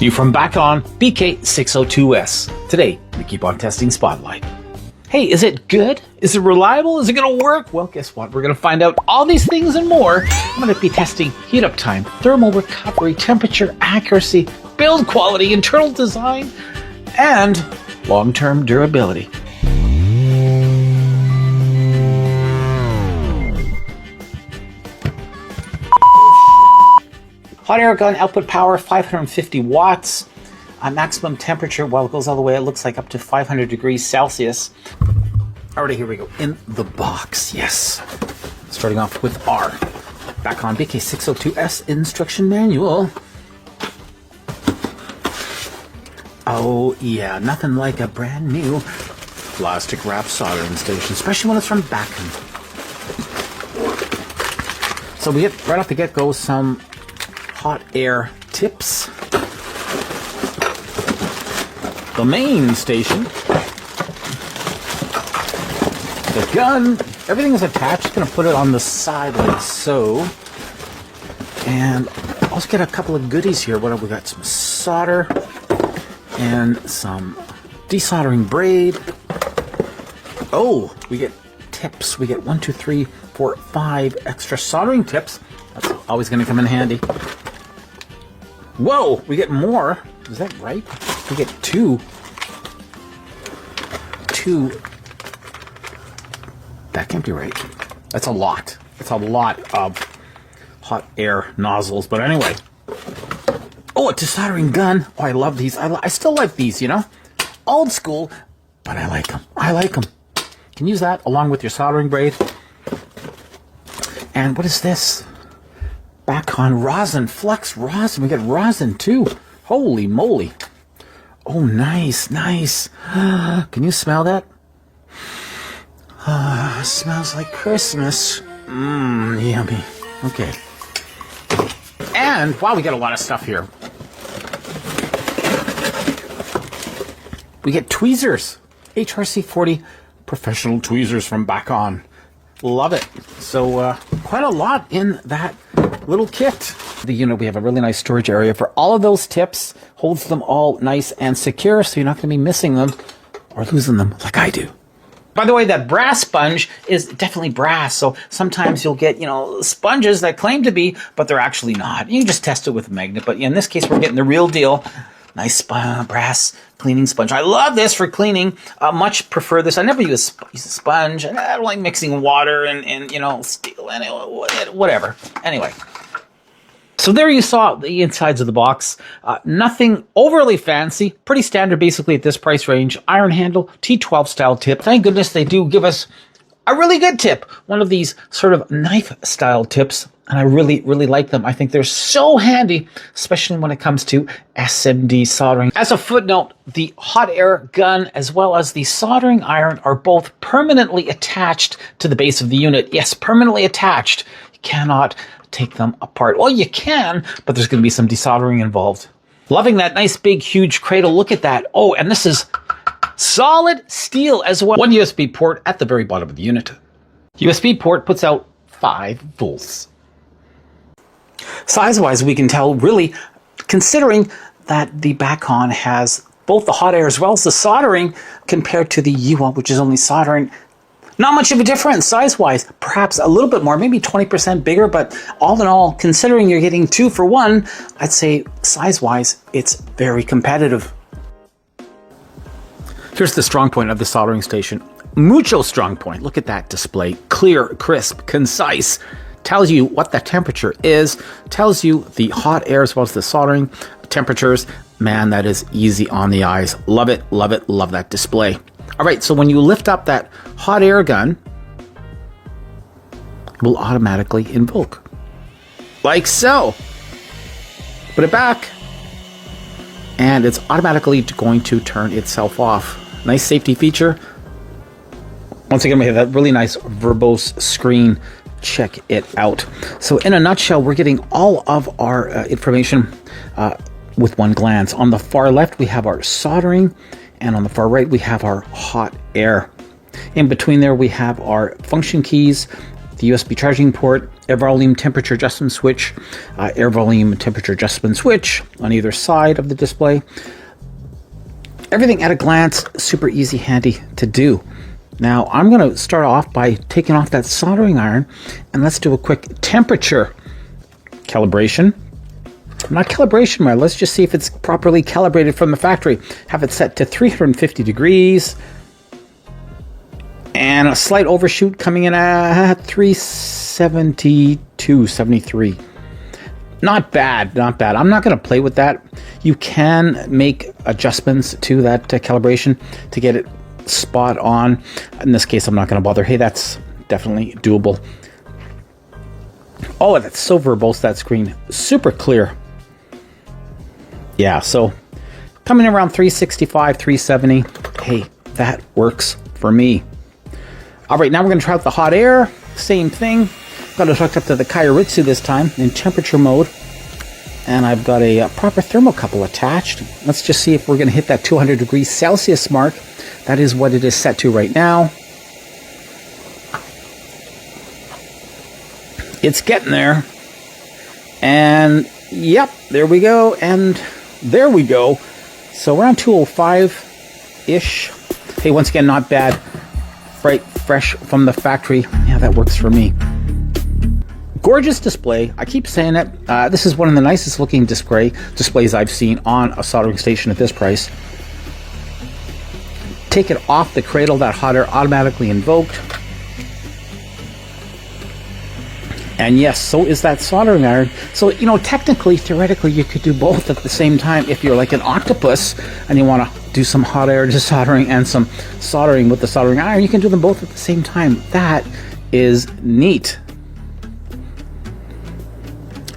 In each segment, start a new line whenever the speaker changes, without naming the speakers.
New from back on BK602S. Today, we keep on testing Spotlight. Hey, is it good? Is it reliable? Is it going to work? Well, guess what? We're going to find out all these things and more. I'm going to be testing heat up time, thermal recovery, temperature accuracy, build quality, internal design, and long-term durability. Hot air gun output power, 550 watts. Maximum temperature, well, it goes all the way, it looks like up to 500 degrees Celsius. Alrighty, here we go. In the box, yes. Starting off with our back on BK602S instruction manual. Oh yeah, nothing like a brand new plastic wrap soldering station, especially when it's from Bakken. So we get right off the get-go some hot air tips. The main station. The gun. Everything is attached. Just gonna put it on the side like so. And I'll also get a couple of goodies here. What have we got? Some solder and some desoldering braid. Oh, we get tips. We get 1, 2, 3, 4, 5 extra soldering tips. That's always gonna come in handy. Whoa, we get more. Is that right? We get two. That can't be right. That's a lot. It's a lot of hot air nozzles. But anyway. Oh, a desoldering gun. Oh, I love these. I still like these, you know. Old school, but I like them. I like them. You can use that along with your soldering braid. And what is this? Back on rosin, flux rosin. We got rosin too. Holy moly. Oh, nice, nice. Can you smell that? Smells like Christmas. Yummy. Okay. And, wow, we got a lot of stuff here. We get tweezers. HRC 40 professional tweezers from back on. Love it. So, quite a lot in that little kit. The unit, we have a really nice storage area for all of those tips. Holds them all nice and secure, so you're not going to be missing them or losing them like I do. By the way, that brass sponge is definitely brass, so sometimes you'll get, sponges that claim to be, but they're actually not. You can just test it with a magnet, but in this case, we're getting the real deal. Nice brass cleaning sponge. I love this for cleaning. Much prefer this. I never use a sponge. I don't like mixing water and steel and whatever. Anyway. So there you saw the insides of the box. Nothing overly fancy. Pretty standard basically at this price range. Iron handle, T12 style tip. Thank goodness they do give us a really good tip. One of these sort of knife style tips. And I really, really like them. I think they're so handy, especially when it comes to SMD soldering. As a footnote, the hot air gun as well as the soldering iron are both permanently attached to the base of the unit. Yes, permanently attached. You cannot take them apart. Well, you can, but there's going to be some desoldering involved. Loving that nice big huge cradle. Look at that. Oh, and this is solid steel as well. One USB port at the very bottom of the unit. USB port puts out 5 volts. Size-wise, we can tell, really, considering that the back-on has both the hot air as well as the soldering compared to the UL, which is only soldering, not much of a difference size-wise. Perhaps a little bit more, maybe 20% bigger, but all in all, considering you're getting 2 for 1, I'd say size-wise, it's very competitive. Here's the strong point of the soldering station. Mucho strong point. Look at that display. Clear, crisp, concise. Tells you what the temperature is, tells you the hot air as well as the soldering temperatures. Man, that is easy on the eyes. Love it, love it, love that display. All right, so when you lift up that hot air gun, it will automatically invoke. Like so. Put it back, and it's automatically going to turn itself off. Nice safety feature. Once again, we have that really nice verbose screen. Check it out. So in a nutshell, we're getting all of our information with one glance. On the far left, we have our soldering, and on the far right, we have our hot air. In between there, we have our function keys, the USB charging port, air volume temperature adjustment switch, air volume temperature adjustment switch on either side of the display. Everything at a glance, super easy, handy to do. Now I'm going to start off by taking off that soldering iron, and let's do a quick temperature calibration. Not calibration, right? Let's just see if it's properly calibrated from the factory. Have it set to 350 degrees. And a slight overshoot coming in at 372, 73. Not bad, not bad. I'm not going to play with that. You can make adjustments to that calibration to get it spot on. In this case, I'm not going to bother. Hey, that's definitely doable. Oh, that's so verbose, that screen. Super clear. Yeah, so coming in around 365, 370. Hey, that works for me. All right, now we're going to try out the hot air. Same thing. Got it hooked up to the Kairitsu this time in temperature mode. And I've got a proper thermocouple attached. Let's just see if we're going to hit that 200 degrees Celsius mark. That is what it is set to right now. It's getting there. And yep, there we go. And there we go. So around 205-ish. Hey, once again, not bad. Right, fresh from the factory. Yeah, that works for me. Gorgeous display. I keep saying it. This is one of the nicest looking displays I've seen on a soldering station at this price. Take it off the cradle, that hot air automatically invoked. And yes, so is that soldering iron. So, you know, technically, theoretically, you could do both at the same time. If you're like an octopus and you want to do some hot air desoldering and some soldering with the soldering iron, you can do them both at the same time. That is neat.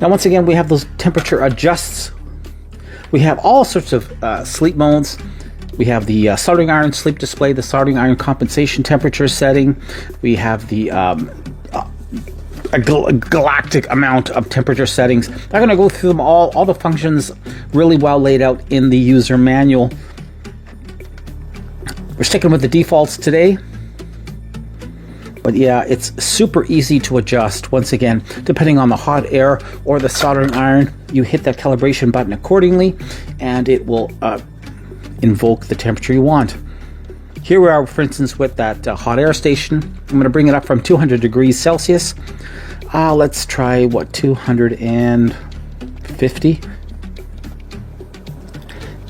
Now, once again, we have those temperature adjusts. We have all sorts of sleep modes. We have the soldering iron sleep display, the soldering iron compensation temperature setting. We have the a galactic amount of temperature settings. I'm going to go through them all the functions really well laid out in the user manual. We're sticking with the defaults today. But yeah, it's super easy to adjust. Once again, depending on the hot air or the soldering iron, you hit that calibration button accordingly, and it will invoke the temperature you want. Here we are, for instance, with that hot air station. I'm going to bring it up from 200 degrees Celsius. Let's try, 250?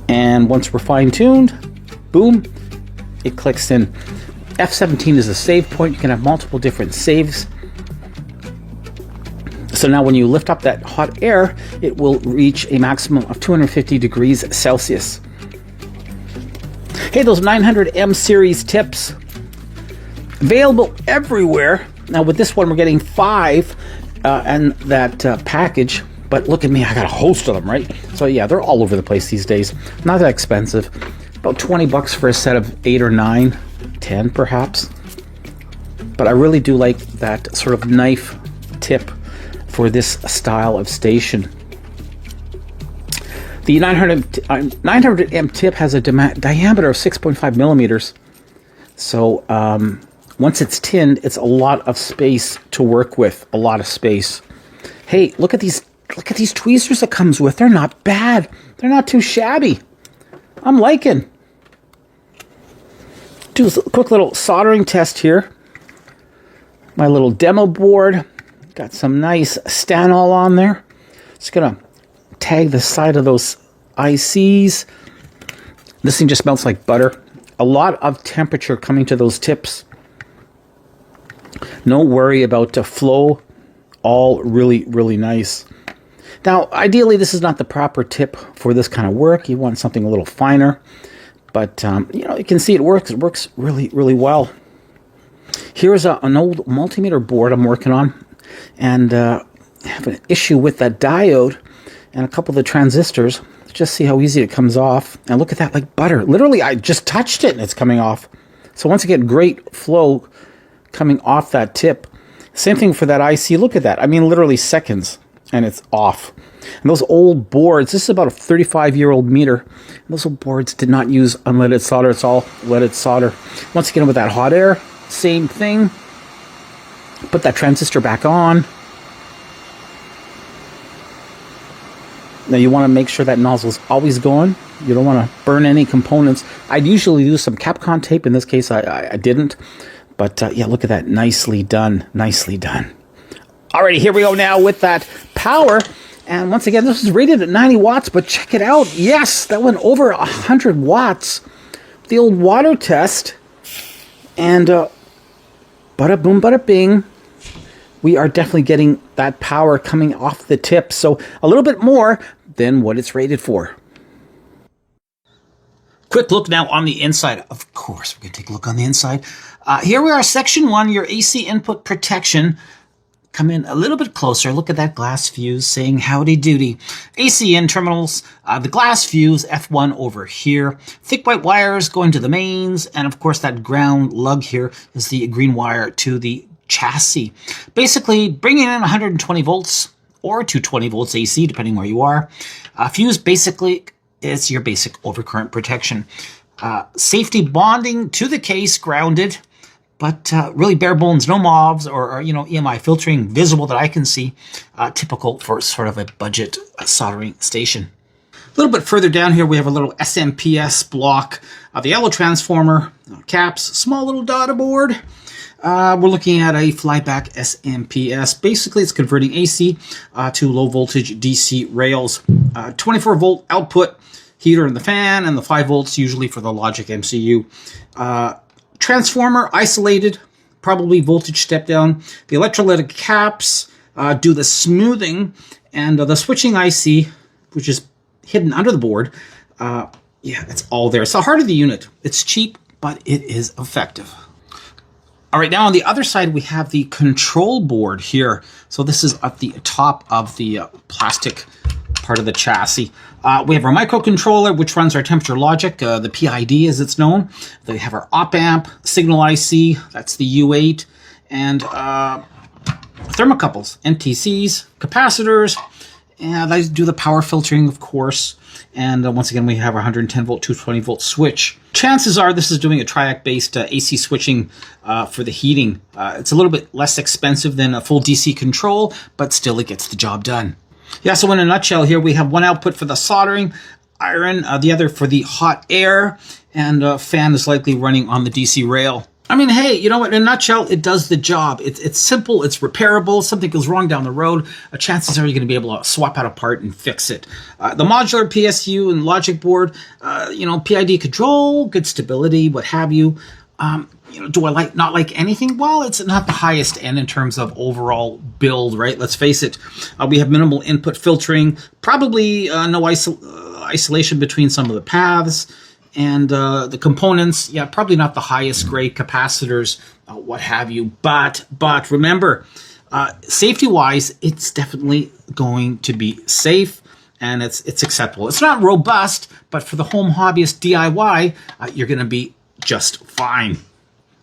And once we're fine-tuned, boom, it clicks in. F17 is a save point. You can have multiple different saves. So now when you lift up that hot air, it will reach a maximum of 250 degrees Celsius. Hey, those 900M series tips, available everywhere. Now with this one, we're getting 5 and that package. But look at me, I got a host of them, right? So yeah, they're all over the place these days. Not that expensive. About 20 bucks for a set of 8 or 9. 10 perhaps, but I really do like that sort of knife tip for this style of station. The 900M tip has a diameter of 6.5 millimeters, so once it's tinned, it's a lot of space to work with. A lot of space. Hey, look at these tweezers it comes with. They're not bad. They're not too shabby. I'm liking. Do a quick little soldering test here. My little demo board. Got some nice stanol on there. Just gonna tag the side of those ICs. This thing just melts like butter. A lot of temperature coming to those tips. No worry about the flow. All really, really nice. Now, ideally, this is not the proper tip for this kind of work. You want something a little finer. But, you know, you can see it works. It works really, really well. Here's an old multimeter board I'm working on. And I have an issue with that diode and a couple of the transistors. Just see how easy it comes off. And look at that, like butter. Literally, I just touched it and it's coming off. So once again, great flow coming off that tip. Same thing for that IC. Look at that. I mean, literally seconds and it's off. And those old boards, this is about a 35-year-old meter. Those old boards did not use unleaded solder. It's all leaded solder. Once again, with that hot air, same thing. Put that transistor back on. Now you want to make sure that nozzle is always going. You don't want to burn any components. I'd usually use some Capcom tape. In this case, I didn't. But yeah, look at that. Nicely done. Nicely done. Alrighty, here we go now with that power. And once again, this is rated at 90 watts, but check it out. Yes, that went over 100 watts. The old water test. And bada boom, bada bing. We are definitely getting that power coming off the tip. So a little bit more than what it's rated for. Quick look now on the inside. Of course, we're going to take a look on the inside. Here we are, Section 1, your AC input protection. Come in a little bit closer. Look at that glass fuse saying howdy doody. AC in terminals, the glass fuse, F1 over here. Thick white wires going to the mains. And of course, that ground lug here is the green wire to the chassis. Basically, bringing in 120 volts or 220 volts AC, depending where you are. Fuse basically is your basic overcurrent protection. Safety bonding to the case, grounded. But really bare bones, no MOVs or EMI filtering visible that I can see. Typical for sort of a budget soldering station. A little bit further down here, we have a little SMPS block of the yellow transformer, caps, small little data board. We're looking at a flyback SMPS. Basically, it's converting AC to low voltage DC rails. 24 volt output, heater in the fan, and the 5 volts usually for the logic MCU. Transformer isolated, probably voltage step down. The electrolytic caps do the smoothing, and the switching IC, which is hidden under the board, yeah, it's all there. It's the heart of the unit. It's cheap, but it is effective. All right, now on the other side, we have the control board here. So this is at the top of the plastic part of the chassis. We have our microcontroller, which runs our temperature logic, the PID as it's known. Then we have our op-amp, signal IC, that's the U8, and thermocouples, NTCs, capacitors, and I do the power filtering, of course. And once again, we have our 110 volt, 220 volt switch. Chances are this is doing a triac-based AC switching for the heating. It's a little bit less expensive than a full DC control, but still it gets the job done. Yeah, so in a nutshell here, we have one output for the soldering iron, the other for the hot air, and fan is likely running on the DC rail. I mean, hey, you know what? In a nutshell, it does the job. It's simple, it's repairable. Something goes wrong down the road, chances are you're going to be able to swap out a part and fix it. The modular PSU and logic board, PID control, good stability, what have you. Do I not like anything? Well, it's not the highest end in terms of overall build, right? Let's face it. We have minimal input filtering, probably no isolation between some of the paths, and the components, yeah, probably not the highest grade capacitors, what have you. But remember, safety-wise, it's definitely going to be safe, and it's acceptable. It's not robust, but for the home hobbyist DIY, you're going to be just fine.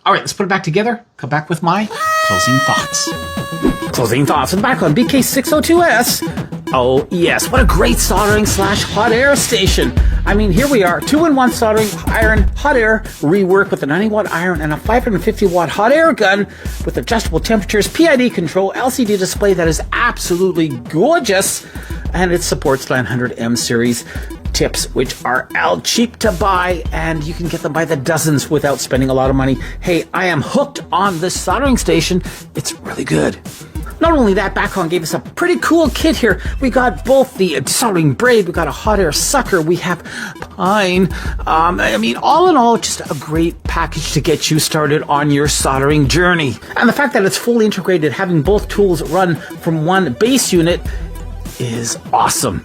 All right, let's put it back together. Come back with my closing thoughts. Closing thoughts. And back on BK602S. Oh, yes. What a great soldering / hot air station. I mean, here we are. 2-in-1 soldering iron, hot air, rework with a 90-watt iron and a 550-watt hot air gun with adjustable temperatures, PID control, LCD display that is absolutely gorgeous. And it supports 900M series tips, which are cheap to buy, and you can get them by the dozens without spending a lot of money. Hey, I am hooked on this soldering station. It's really good. Not only that, Bacon gave us a pretty cool kit here. We got both the soldering braid, we got a hot air sucker, we have pine. I mean, all in all, just a great package to get you started on your soldering journey. And the fact that it's fully integrated, having both tools run from one base unit, is awesome.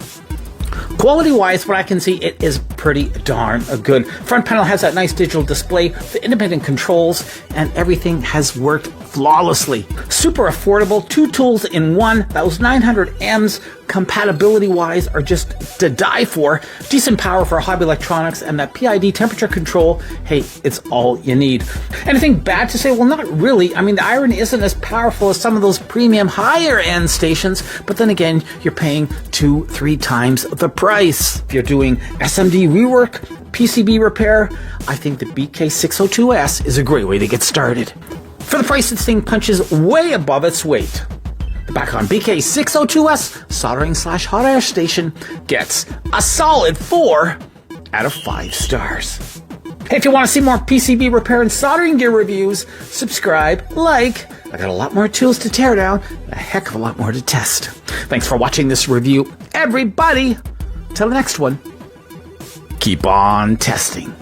Quality-wise, what I can see, it is pretty darn good. Front panel has that nice digital display, the independent controls, and everything has worked flawlessly. Super affordable, 2 tools in one. Those 900Ms compatibility-wise are just to die for. Decent power for hobby electronics, and that PID temperature control, hey, it's all you need. Anything bad to say? Well, not really. I mean, the iron isn't as powerful as some of those premium higher-end stations, but then again, you're paying 2-3 times the price. If you're doing SMD rework, PCB repair, I think the BK602S is a great way to get started. For the price, this thing punches way above its weight. The back on BK602S soldering / hot air station gets a solid 4 out of 5 stars. Hey, if you want to see more PCB repair and soldering gear reviews, subscribe, like. I got a lot more tools to tear down, a heck of a lot more to test. Thanks for watching this review, everybody. Till the next one, keep on testing.